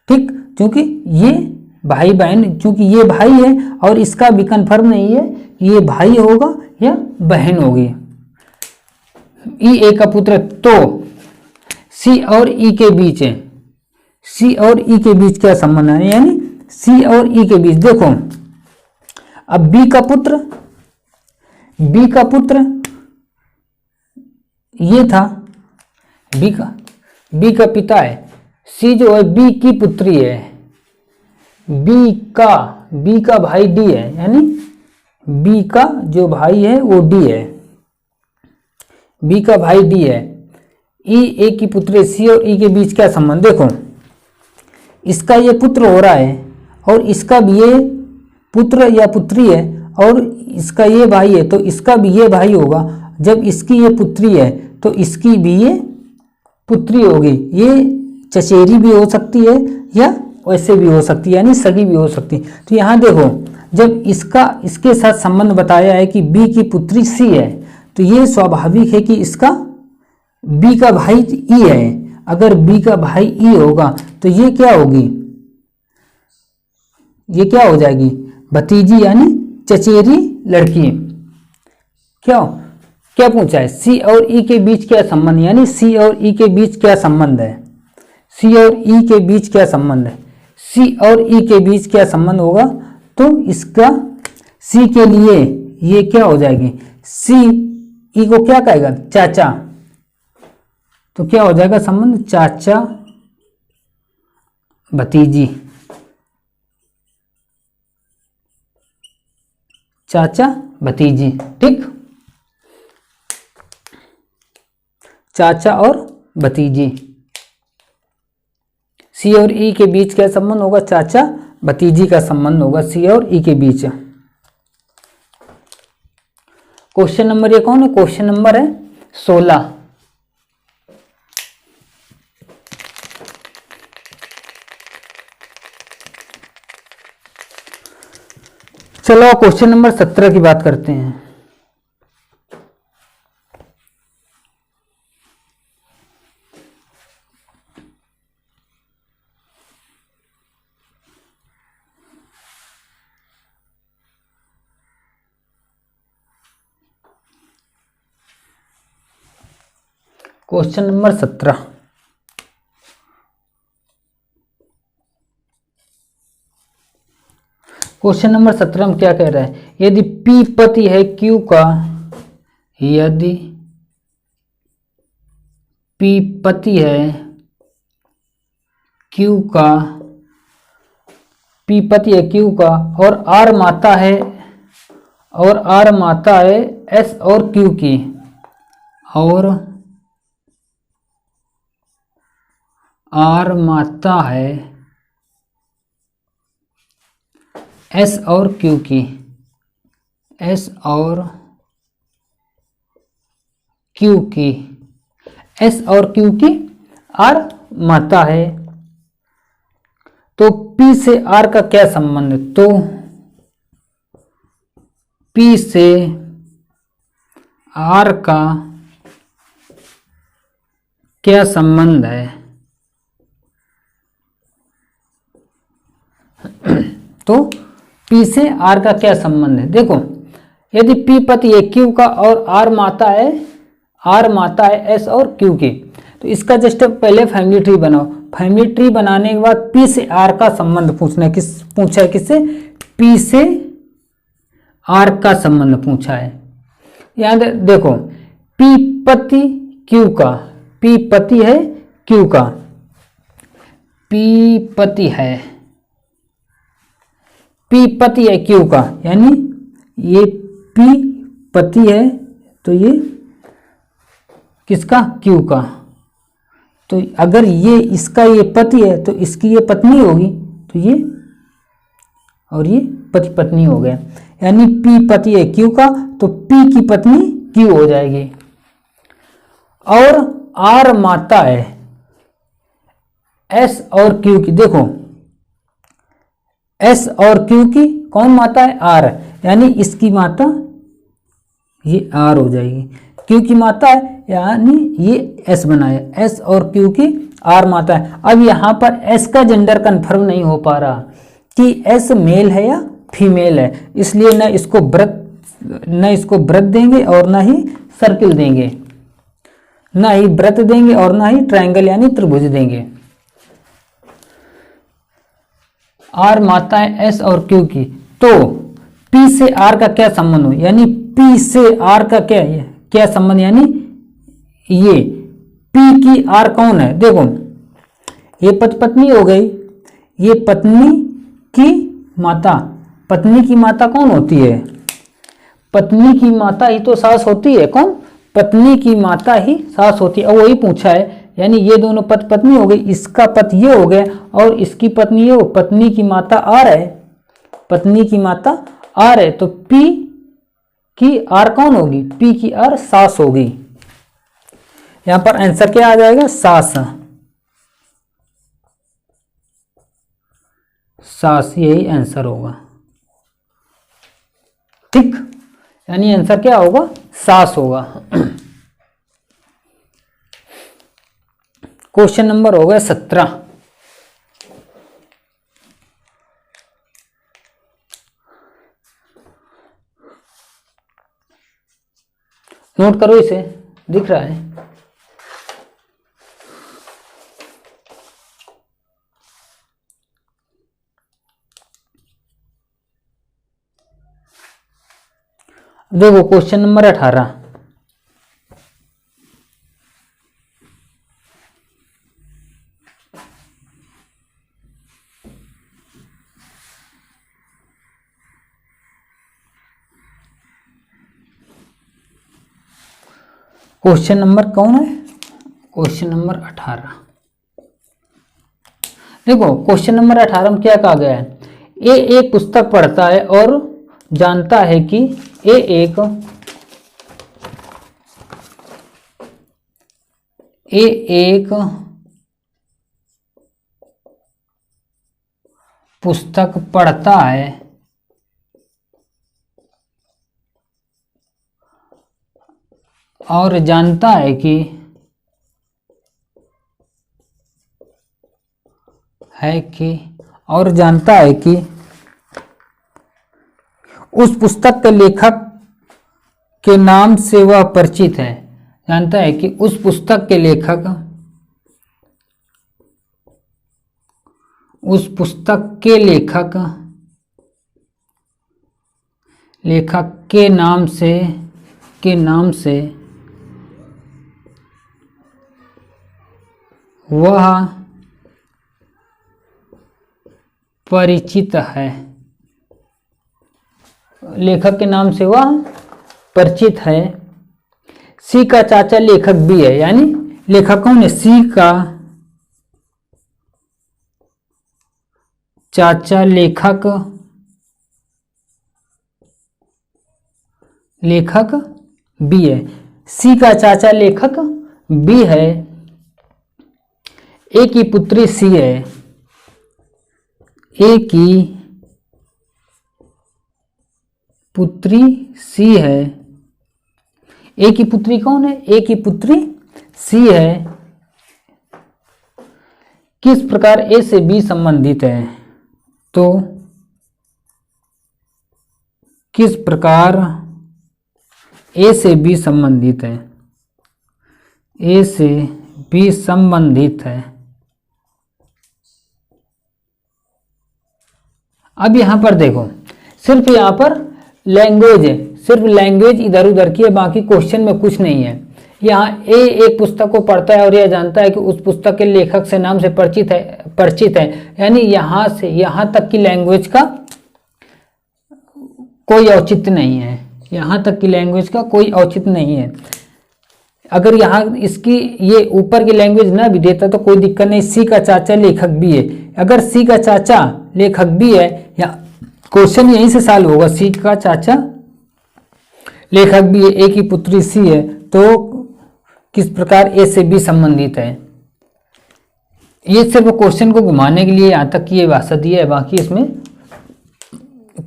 ठीक, क्योंकि ये भाई बहन, क्योंकि ये भाई है और इसका भी कंफर्म नहीं है कि ये भाई होगा या बहन होगी। ई ए का पुत्र, तो सी और ई के बीच है, सी और ई के बीच क्या संबंध है? यानी सी और ई के बीच देखो, अब बी का पुत्र ये था, बी का पिता है, सी जो है बी की पुत्री है, बी का भाई डी है, यानी बी का जो भाई है वो डी है, बी का भाई डी है। ई ए की पुत्री, सी और ई के बीच क्या संबंध? देखो इसका ये पुत्र हो रहा है और इसका भी ये पुत्र या पुत्री है, और इसका ये भाई है, तो इसका भी ये भाई होगा। जब इसकी ये पुत्री है तो इसकी भी ये पुत्री होगी। ये चचेरी भी हो सकती है या वैसे भी हो सकती है, यानी सगी भी हो सकती है। तो यहाँ देखो, जब इसके साथ संबंध बताया है कि बी की पुत्री सी है, तो ये स्वाभाविक है कि इसका बी का भाई ई है, अगर बी का भाई ई होगा तो ये क्या होगी, ये क्या हो जाएगी, भतीजी यानी चचेरी लड़की। क्यों, क्या पूछा है, सी और ई के बीच क्या संबंध, यानी सी और ई के बीच क्या संबंध है, सी और ई के बीच क्या संबंध है, सी और ई के बीच क्या संबंध होगा, तो इसका सी के लिए ये क्या हो जाएगी, सी ई को क्या कहेगा, चाचा, तो क्या हो जाएगा संबंध, चाचा भतीजी, चाचा भतीजी, ठीक, चाचा और भतीजी, सी और ई के बीच क्या संबंध होगा, चाचा भतीजी का संबंध होगा सी और ई के बीच। क्वेश्चन नंबर ये कौन है, क्वेश्चन नंबर है 16। चलो क्वेश्चन नंबर 17 की बात करते हैं। क्वेश्चन नंबर 17, क्वेश्चन नंबर 17 में क्या कह रहा है, यदि P पति है Q का, यदि P पति है Q का, P पति है Q का और R माता है, और R माता है S और Q की, और R माता है S और Q की, S और Q की, S और Q की R माता है, तो P से R का क्या संबंध है, तो P से R का क्या संबंध है, तो P से R का क्या संबंध है, देखो यदि P पति है Q का और R माता है S और Q की, तो इसका जस्ट पहले फैमिली ट्री बनाओ, फैमिली ट्री बनाने के बाद P से R का संबंध पूछना है, पूछा है किससे, P से R का संबंध पूछा है। यहाँ देखो P पति Q का, P पति है Q का, P पति है, P पति है Q का, यानी ये P पति है तो ये किसका, Q का, तो अगर ये इसका ये पति है तो इसकी ये पत्नी होगी, तो ये और ये पति पत्नी हो गया, यानी P पति है Q का तो P की पत्नी Q हो जाएगी, और R माता है S और Q की, देखो S और Q की कौन माता है, R, यानी इसकी माता ये R हो जाएगी, Q की माता है यानी ये S बनाया, S और Q की R माता है। अब यहाँ पर S का जेंडर कंफर्म नहीं हो पा रहा कि S मेल है या फीमेल है, इसलिए न इसको व्रत देंगे और ना ही सर्किल देंगे, ना ही व्रत देंगे और ना ही ट्रायंगल यानी त्रिभुज देंगे। R माता है S और Q की, तो P से R का क्या संबंध हो, यानी P से R का क्या संबंध, यानी ये P की R कौन है, देखो ये पति पत्नी हो गई, ये पत्नी की माता, पत्नी की माता कौन होती है, पत्नी की माता ही तो सास होती है, कौन, पत्नी की माता ही सास होती है, और वही पूछा है, यानी ये दोनों पति पत्नी हो गई, इसका पति ये हो गया और इसकी पत्नी ये हो, पत्नी की माता R है, पत्नी की माता R है, तो P की R कौन होगी, P की R सास होगी, यहां पर आंसर क्या आ जाएगा, सास, सास यही आंसर होगा, ठीक, यानी आंसर क्या होगा, सास होगा। क्वेश्चन नंबर हो गया 17। नोट करो इसे, दिख रहा है। देखो क्वेश्चन नंबर 18। क्वेश्चन नंबर कौन है? Question number 18। देखो क्वेश्चन नंबर 18 में क्या कहा गया है? ए एक पुस्तक पढ़ता है और जानता है कि ए एक पुस्तक पढ़ता है और जानता है कि उस पुस्तक के लेखक के नाम से वह परिचित है। जानता है कि उस पुस्तक के लेखक के नाम से वह परिचित है। लेखक के नाम से वह परिचित है। सी का चाचा लेखक भी है, यानी लेखक कौन है? सी का चाचा लेखक बी है। सी का चाचा लेखक बी है। ए की पुत्री सी है। ए की पुत्री सी है। ए की पुत्री कौन है? ए की पुत्री सी है। किस प्रकार ए से बी संबंधित है? तो किस प्रकार ए से बी संबंधित है? ए से बी संबंधित है। अब यहां पर देखो, सिर्फ यहां पर लैंग्वेज है, सिर्फ लैंग्वेज इधर उधर की है, बाकी क्वेश्चन में कुछ नहीं है। यहाँ ए एक पुस्तक को पढ़ता है और यह जानता है कि उस पुस्तक के लेखक से नाम से परिचित है, यानी यहाँ से यहाँ तक की लैंग्वेज का कोई औचित्य नहीं है। यहाँ तक की लैंग्वेज का कोई औचित्य नहीं है। अगर यहाँ इसकी ये ऊपर की लैंग्वेज ना भी देता तो कोई दिक्कत नहीं। सी का चाचा लेखक भी है। अगर सी का चाचा लेखक भी है, या क्वेश्चन यहीं से सॉल्व होगा। सी का चाचा लेखक भी है, ए की पुत्री सी है, तो किस प्रकार ए से बी संबंधित है। ये सिर्फ क्वेश्चन को घुमाने के लिए यहाँ तक की ये भाषा दी है, बाकी इसमें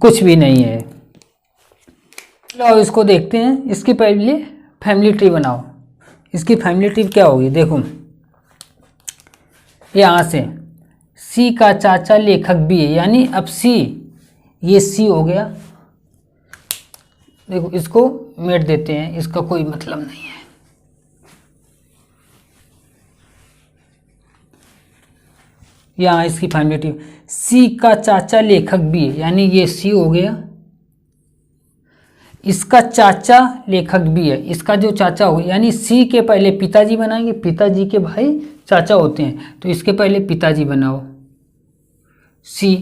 कुछ भी नहीं है। चलो इसको देखते हैं। इसकी पहले फैमिली ट्री बनाओ। इसकी फैमिली ट्री क्या होगी? देखो यहाँ से सी का चाचा लेखक भी है, यानी अब सी, ये सी हो गया। देखो इसको मिट देते हैं, इसका कोई मतलब नहीं है। यहाँ इसकी फैमिली ट्री, सी का चाचा लेखक भी है, यानी ये सी हो गया। इसका चाचा लेखक भी है, इसका जो चाचा हो, यानी सी के पहले पिताजी बनाएंगे, पिताजी के भाई चाचा होते हैं, तो इसके पहले पिताजी बनाओ। सी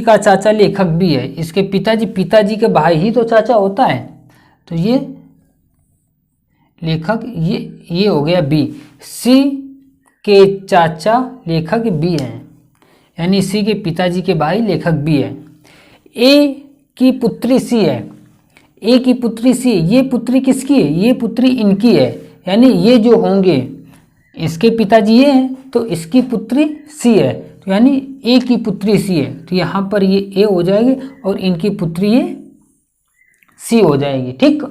का चाचा लेखक भी है, इसके पिताजी के भाई ही तो चाचा होता है, तो ये लेखक ये हो गया बी। सी के चाचा लेखक बी है, यानी सी के पिताजी के भाई लेखक बी है। ए की पुत्री सी है। ए की पुत्री सी, ये पुत्री किसकी है? ये पुत्री इनकी है, यानी ये जो होंगे इसके पिताजी ये हैं, तो इसकी पुत्री सी है, तो यानी ए की पुत्री सी है, तो यहाँ पर ये ए हो जाएगी और इनकी पुत्री ये सी हो जाएगी। ठीक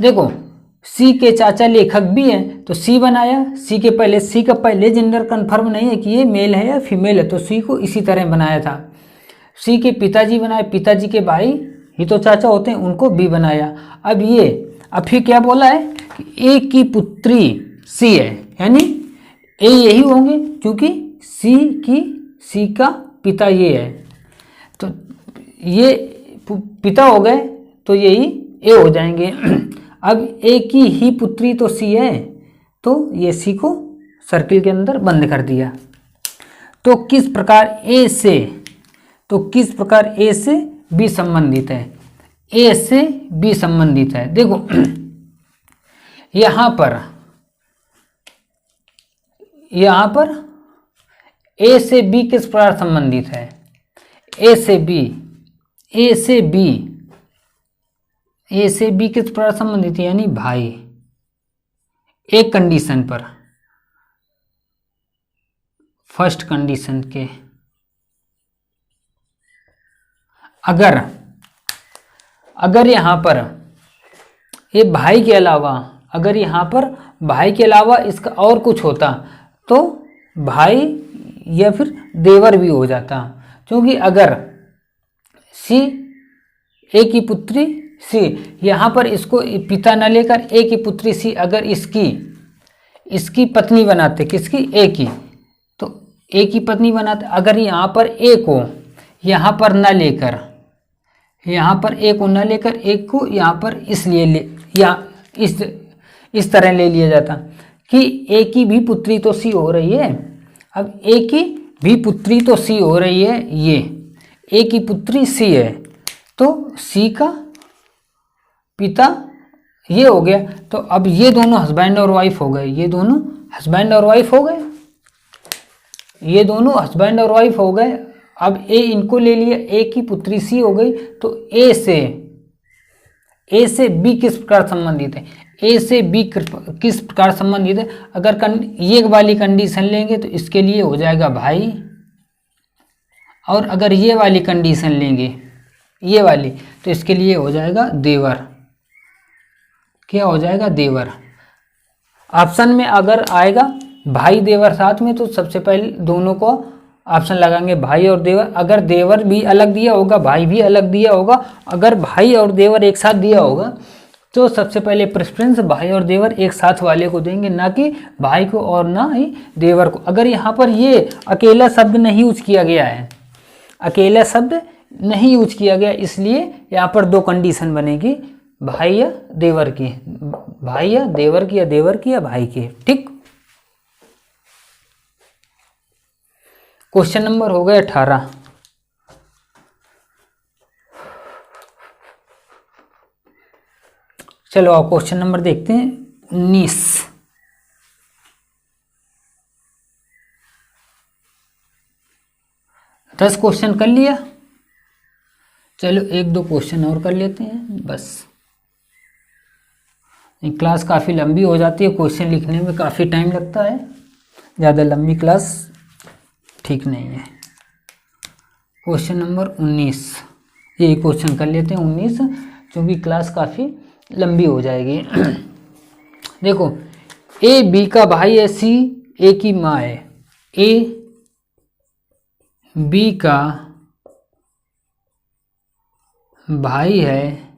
देखो सी के चाचा लेखक भी हैं, तो सी बनाया, सी के पहले, सी का पहले जेंडर कंफर्म नहीं है कि ये मेल है या फीमेल है, तो सी को इसी तरह बनाया था। सी के पिताजी बनाए, पिताजी के भाई ही तो चाचा होते हैं, उनको बी बनाया। अब फिर क्या बोला है कि ए की पुत्री सी है, यानी ए यही होंगे क्योंकि सी का पिता ये है, तो ये पिता हो गए तो यही ए हो जाएंगे। अब ए की ही पुत्री तो सी है, तो ये सी को सर्किल के अंदर बंद कर दिया। तो किस प्रकार ए से बी संबंधित है, ए से बी संबंधित है। देखो यहां पर ए से बी किस प्रकार संबंधित है, ए से बी किस प्रकार संबंधित है, यानी भाई। एक कंडीशन पर, फर्स्ट कंडीशन के, अगर यहां पर ये भाई के अलावा, अगर यहां पर भाई के अलावा इसका और कुछ होता तो भाई या फिर देवर भी हो जाता, क्योंकि अगर सी ए की पुत्री सी, यहाँ पर इसको पिता न लेकर ए की पुत्री सी अगर इसकी पत्नी बनाते, किसकी, ए की, तो ए की पत्नी बनाते। अगर यहाँ पर ए को यहाँ पर न लेकर, एक को यहाँ पर इसलिए इस तरह ले लिया जाता कि ए की भी पुत्री तो सी हो रही है। अब ए की भी पुत्री तो सी हो रही है, ये ए की पुत्री सी है, तो सी का पिता ये हो गया। तो अब ये दोनों हस्बैंड और वाइफ हो गए, अब ए इनको ले लिया, ए की पुत्री सी हो गई, तो ए से बी किस प्रकार संबंधित है, किस प्रकार संबंधित है। अगर ये वाली कंडीशन लेंगे तो इसके लिए हो जाएगा भाई, और अगर ये वाली कंडीशन लेंगे, ये वाली, तो इसके लिए हो जाएगा देवर। क्या हो जाएगा, देवर। ऑप्शन में अगर आएगा भाई देवर साथ में, तो सबसे पहले दोनों को ऑप्शन लगाएंगे, भाई और देवर। अगर देवर भी अलग दिया होगा, भाई भी अलग दिया होगा, अगर भाई और देवर एक साथ दिया होगा तो सबसे पहले प्रेफरेंस भाई और देवर एक साथ वाले को देंगे, ना कि भाई को और ना ही देवर को। अगर यहाँ पर ये अकेला शब्द नहीं यूज किया गया, इसलिए यहाँ पर दो कंडीशन बनेगी, भाई या देवर की, या देवर की या भाई की। ठीक, क्वेश्चन नंबर हो गया 18। चलो अब क्वेश्चन नंबर देखते हैं 19। दस क्वेश्चन कर लिया, चलो एक दो क्वेश्चन और कर लेते हैं बस। क्लास काफ़ी लंबी हो जाती है, क्वेश्चन लिखने में काफ़ी टाइम लगता है, ज़्यादा लंबी क्लास ठीक नहीं है। क्वेश्चन नंबर 19, यही क्वेश्चन कर लेते हैं 19, क्योंकि क्लास काफ़ी लंबी हो जाएगी। देखो, ए बी का भाई है, सी ए की माँ है, ए बी का भाई है,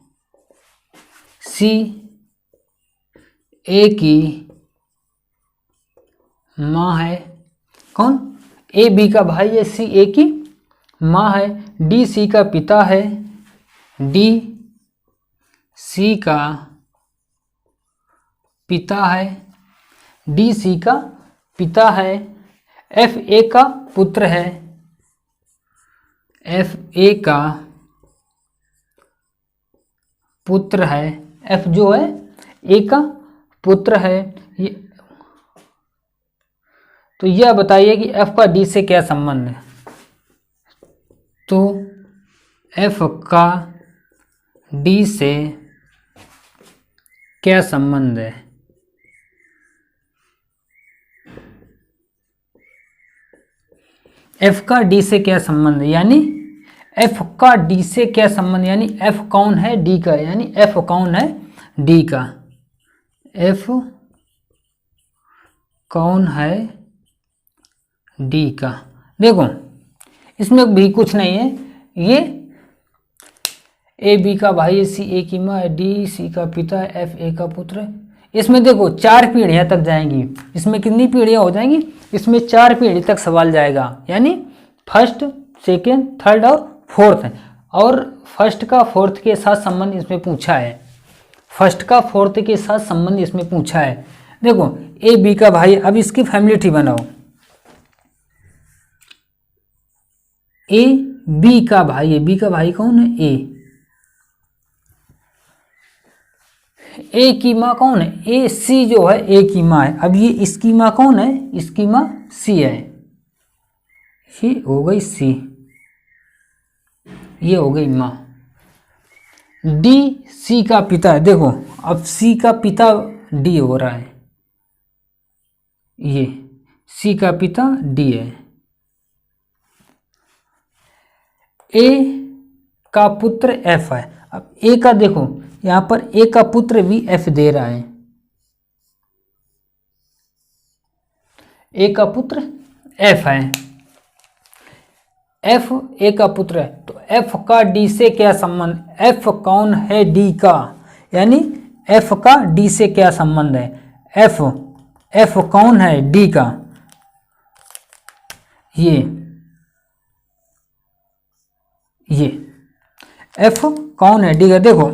सी ए की माँ है। कौन, ए बी का भाई है, सी ए की माँ है, डी सी का पिता है, डी सी का पिता है, डी सी का पिता है, एफ ए का पुत्र है, एफ ए का पुत्र है, एफ जो है ए का पुत्र है। ये तो यह बताइए कि एफ का डी से क्या संबंध है। तो एफ का डी से क्या संबंध है, एफ का डी से क्या संबंध है, यानी एफ का डी से क्या संबंध, यानी एफ कौन है, डी का, यानी एफ कौन है, डी का, एफ कौन है डी का। देखो इसमें भी कुछ नहीं है, ये ए बी का भाई है, सी ए की माँ है, डी सी का पिता है, एफ ए का पुत्र है। इसमें देखो 4 पीढ़ियाँ तक जाएंगी। इसमें कितनी पीढ़ियाँ हो जाएंगी? इसमें 4 पीढ़ी तक सवाल जाएगा, यानी फर्स्ट, सेकेंड, थर्ड और फोर्थ है। और फर्स्ट का फोर्थ के साथ संबंध इसमें पूछा है, फर्स्ट का फोर्थ के साथ संबंध इसमें पूछा है। देखो ए बी का भाई, अब इसकी फैमिली ट्री बनाओ। ए बी का भाई है, बी का भाई कौन है? ए की माँ कौन है? ए सी जो है ए की माँ है। अब ये इसकी माँ कौन है? इसकी माँ सी है, ये हो गई सी, ये हो गई माँ। डी सी का पिता है। देखो अब सी का पिता डी हो रहा है, ये सी का पिता डी है। ए का पुत्र एफ है। अब ए का देखो यहाँ पर ए का पुत्र भी एफ दे रहा है, ए का पुत्र एफ है, एफ ए का पुत्र है। तो एफ का डी से क्या संबंध? एफ कौन है डी का, यानी एफ का डी से क्या संबंध है? एफ कौन है डी का? ये एफ कौन है डी का। देखो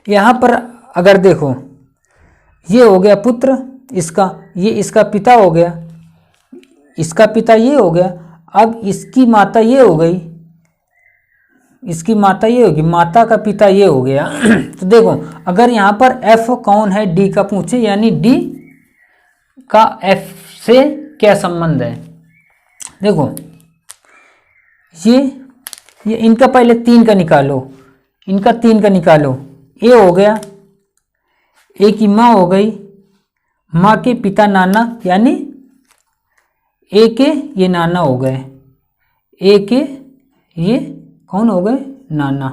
यहाँ पर अगर देखो, ये हो गया पुत्र इसका, ये इसका पिता हो गया, इसका पिता ये हो गया। अब इसकी माता ये हो गई, इसकी माता ये होगी, माता का पिता ये हो गया। तो देखो अगर यहाँ पर एफ कौन है डी का पूछे, यानी डी का एफ से क्या संबंध है? देखो ये इनका पहले 3 का निकालो, इनका 3 का निकालो। ए हो गया, ए की माँ हो गई, माँ के पिता नाना, यानी ए के ये नाना हो गए, ए के ये कौन हो गए? नाना,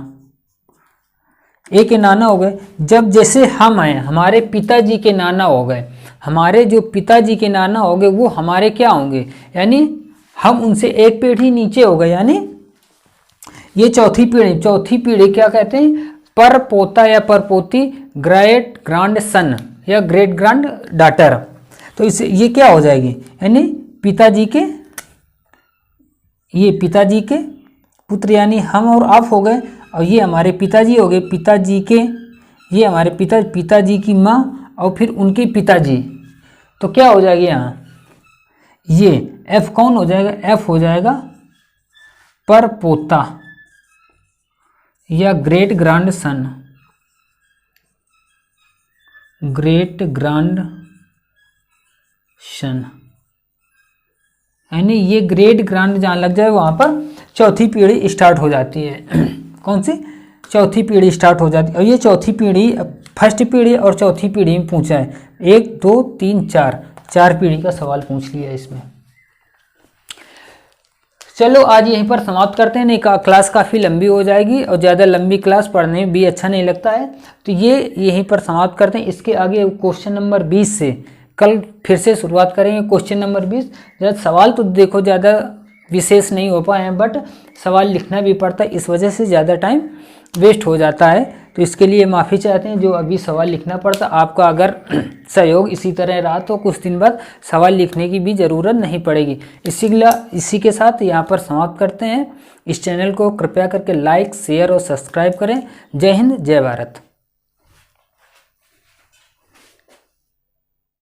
ए के नाना हो गए। जब जैसे हम हैं, हमारे पिताजी के नाना हो गए, हमारे जो पिताजी के नाना हो गए वो हमारे क्या होंगे? यानी हम उनसे एक पीढ़ी नीचे हो गए, यानी ये चौथी पीढ़ी क्या कहते हैं? पर पोता या पर पोती, ग्रेट ग्रांड सन या ग्रेट ग्रांड डॉटर। तो इसे ये क्या हो जाएगी? यानी पिताजी के, ये पिताजी के पुत्र यानी हम और आप हो गए, और ये हमारे पिताजी हो गए, पिताजी के, ये हमारे पिताजी की माँ और फिर उनके पिताजी। तो क्या हो जाएगी यहाँ? ये एफ कौन हो जाएगा? एफ हो जाएगा पर पोता या ग्रेट ग्रांड सन, ग्रेट ग्रांड सन। यानी ये ग्रेट ग्रांड जहाँ लग जाए वहाँ पर चौथी पीढ़ी स्टार्ट हो जाती है। कौन सी? चौथी पीढ़ी स्टार्ट हो जाती है। और ये चौथी पीढ़ी, फर्स्ट पीढ़ी और चौथी पीढ़ी में पूछा है। 1 2 3 4 पीढ़ी का सवाल पूछ लिया इसमें। चलो आज यहीं पर समाप्त करते हैं, नहीं क्लास काफ़ी लंबी हो जाएगी और ज़्यादा लंबी क्लास पढ़ने में भी अच्छा नहीं लगता है। तो ये यहीं पर समाप्त करते हैं। इसके आगे क्वेश्चन नंबर 20 से कल फिर से शुरुआत करेंगे। क्वेश्चन नंबर 20 ज़्यादा सवाल तो देखो ज़्यादा विशेष नहीं हो पाए हैं, बट सवाल लिखना भी पड़ता है, इस वजह से ज़्यादा टाइम वेस्ट हो जाता है। तो इसके लिए माफ़ी चाहते हैं जो अभी सवाल लिखना पड़ता। आपका अगर सहयोग इसी तरह रहा तो कुछ दिन बाद सवाल लिखने की भी ज़रूरत नहीं पड़ेगी। इसी के साथ यहाँ पर समाप्त करते हैं। इस चैनल को कृपया करके लाइक, शेयर और सब्सक्राइब करें। जय हिंद, जय भारत।